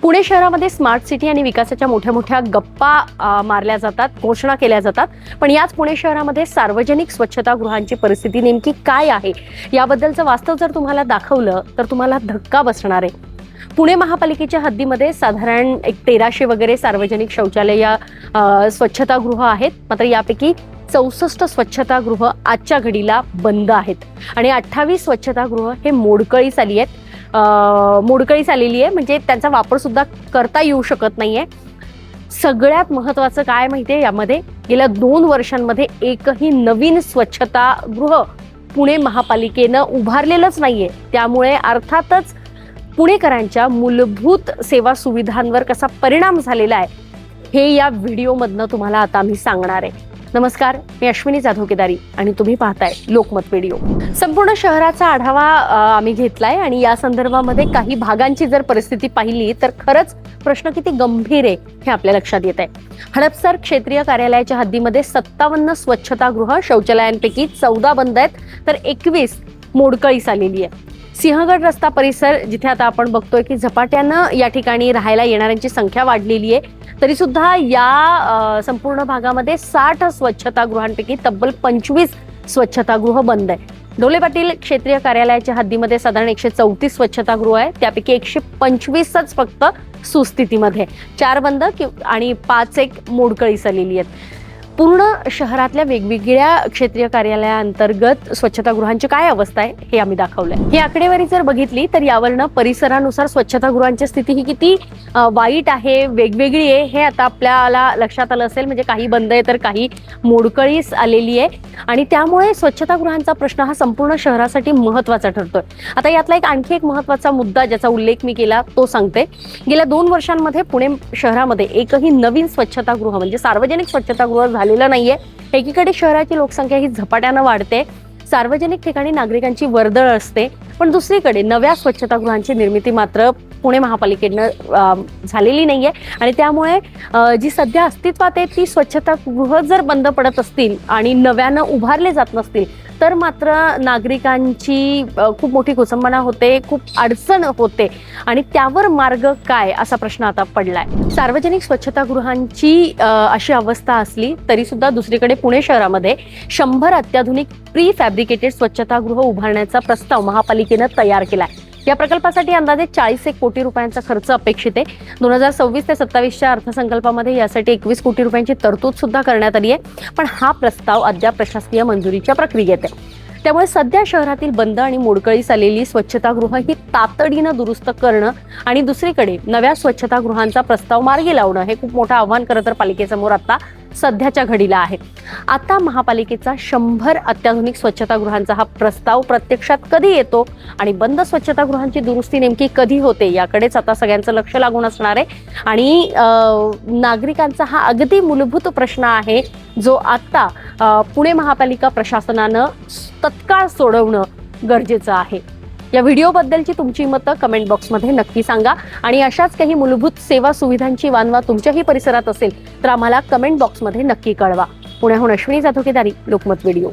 पुणे शहरामध्ये smart city आणि विकासाच्या मोठ्या मोठ्या गप्पा मारल्या जातात, घोषणा केल्या जातात, पण याच पुणे शहरामध्ये सार्वजनिक स्वच्छतागृहांची परिस्थिती नेमकी काय आहे याबद्दलचं वास्तव जर तुम्हाला दाखवलं तर तुम्हाला धक्का बसणार आहे. पुणे महापालिकेच्या हद्दीमध्ये साधारण 1300 वगैरे सार्वजनिक शौचालय स्वच्छतागृह आहेत, मात्र यापैकी 64 स्वच्छतागृह आजच्या घडीला बंद आहेत आणि 28 स्वच्छतागृह हे मोडकळीस आलेली आहे, म्हणजे त्यांचा वापर सुद्धा करता येऊ शकत नाहीये. सगळ्यात महत्वाचं काय माहितीये, यामध्ये गेल्या 2 वर्षांमध्ये एकही नवीन स्वच्छतागृह पुणे महापालिकेनं उभारलेलंच नाहीये. त्यामुळे अर्थातच पुणेकरांच्या मूलभूत सेवा सुविधांवर कसा परिणाम झालेला आहे हे या व्हिडिओमधनं तुम्हाला आता आम्ही सांगणार आहे. नमस्कार, मी अश्विनी जाधव केदारी आणि तुम्ही पाहताय लोकमत व्हिडिओ. संपूर्ण शहराचा आढावा आम्ही घेतलाय आणि या संदर्भामध्ये काही भागांची जर परिस्थिती पाहिली तर खरंच प्रश्न किती गंभीर आहे हे आपल्या लक्षात येत आहे. हडपसर क्षेत्रीय कार्यालयाच्या हद्दीमध्ये 57 स्वच्छतागृह शौचालयांपैकी 14 बंद आहेत, तर 21 मोडकळीस आलेली आहे. सिंहगड रस्ता परिसर, जिथे आता आपण बघतोय की झपाट्यानं या ठिकाणी राहायला येणाऱ्यांची संख्या वाढलेली आहे, तरी सुद्धा या संपूर्ण भागामध्ये 60 स्वच्छतागृहांपैकी तब्बल 25 स्वच्छतागृह बंद आहे. ढोले पाटील क्षेत्रीय कार्यालयाच्या हद्दीमध्ये साधारण 134 स्वच्छतागृह आहे, त्यापैकी 125च फक्त सुस्थितीमध्ये, 4 बंद आणि 5 मोडकळीस आलेली आहेत. पूर्ण शहरातल्या वेगवेगळ्या क्षेत्रीय कार्यालयाअंतर्गत स्वच्छतागृहांची काय अवस्था आहे हे आम्ही दाखवलंय. ही आकडेवारी जर बघितली तर यावरनं परिसरानुसार स्वच्छतागृहांची स्थिती ही किती वाईट आहे, वेगवेगळी आहे हे आता आपल्याला लक्षात आलं असेल. म्हणजे काही बंद आहे तर काही मोडकळीस आलेली आहे आणि त्यामुळे स्वच्छतागृहांचा प्रश्न हा संपूर्ण शहरासाठी महत्वाचा ठरतोय. आता यातला आणखी एक महत्वाचा मुद्दा ज्याचा उल्लेख मी केला तो सांगते. गेल्या 2 वर्षांमध्ये पुणे शहरामध्ये एकही नवीन स्वच्छतागृह म्हणजे सार्वजनिक स्वच्छतागृह झालेलं नाहीये. एकीकडे शहराची लोकसंख्या ही झपाट्यानं वाढते, सार्वजनिक ठिकाणी नागरिकांची वर्दळ असते, पण दुसरीकडे नव्या स्वच्छतागृहांची निर्मिती मात्र पुणे महापालिकेनं झालेली नाहीये आणि त्यामुळे जी सध्या अस्तित्वात आहे ती स्वच्छतागृह जर बंद पडत असतील आणि नव्यानं उभारले जात नसतील तर मात्र नागरिकांची खूप मोठी कुचंबणा होते, खूप अडचण होते आणि त्यावर मार्ग काय असा प्रश्न आता पडलाय. सार्वजनिक स्वच्छतागृहांची अशी अवस्था असली तरी सुद्धा दुसरीकडे पुणे शहरामध्ये 100 अत्याधुनिक प्री फॅब्रिकेटेड स्वच्छतागृह उभारण्याचा प्रस्ताव महापालिकेनं तयार केलाय. या प्रकल्पासाठी अंदाजे 41 कोटी रुपयांचा खर्च अपेक्षित आहे. 2026 ते 27च्या अर्थसंकल्पामध्ये यासाठी 21 कोटी रुपयांची तरतूद सुद्धा करण्यात आली आहे, पण हा प्रस्ताव अद्याप प्रशासकीय मंजुरीच्या प्रक्रियेत आहे. त्यामुळे सध्या शहरातील बंद आणि मोडकळीस आलेली स्वच्छतागृह ही तातडीनं दुरुस्त करणं आणि दुसरीकडे नव्या स्वच्छतागृहांचा प्रस्ताव मार्गी लावणं हे खूप मोठं आव्हान खरं तर पालिकेसमोर आता सध्याच्या घडीला आहे. आता महापालिकेचा 100 अत्याधुनिक स्वच्छतागृहांचा हा प्रस्ताव प्रत्यक्षात कधी येतो आणि बंद स्वच्छतागृहांची दुरुस्ती नेमकी कधी होते याकडेच आता सगळ्यांचं लक्ष लागून असणार आहे आणि नागरिकांचा हा अगदी मूलभूत प्रश्न आहे जो आता पुणे महापालिका प्रशासनानं तत्काळ सोडवणं गरजेचं आहे. या व्हिडिओबद्दलची तुमची मतं कमेंट बॉक्समध्ये नक्की सांगा आणि अशाच काही मूलभूत सेवा सुविधांची वानवा तुमच्याही परिसरात असेल तर आम्हाला कमेंट बॉक्समध्ये नक्की कळवा. पुण्याहून अश्विनी जाधव केदारी, लोकमत व्हिडिओ.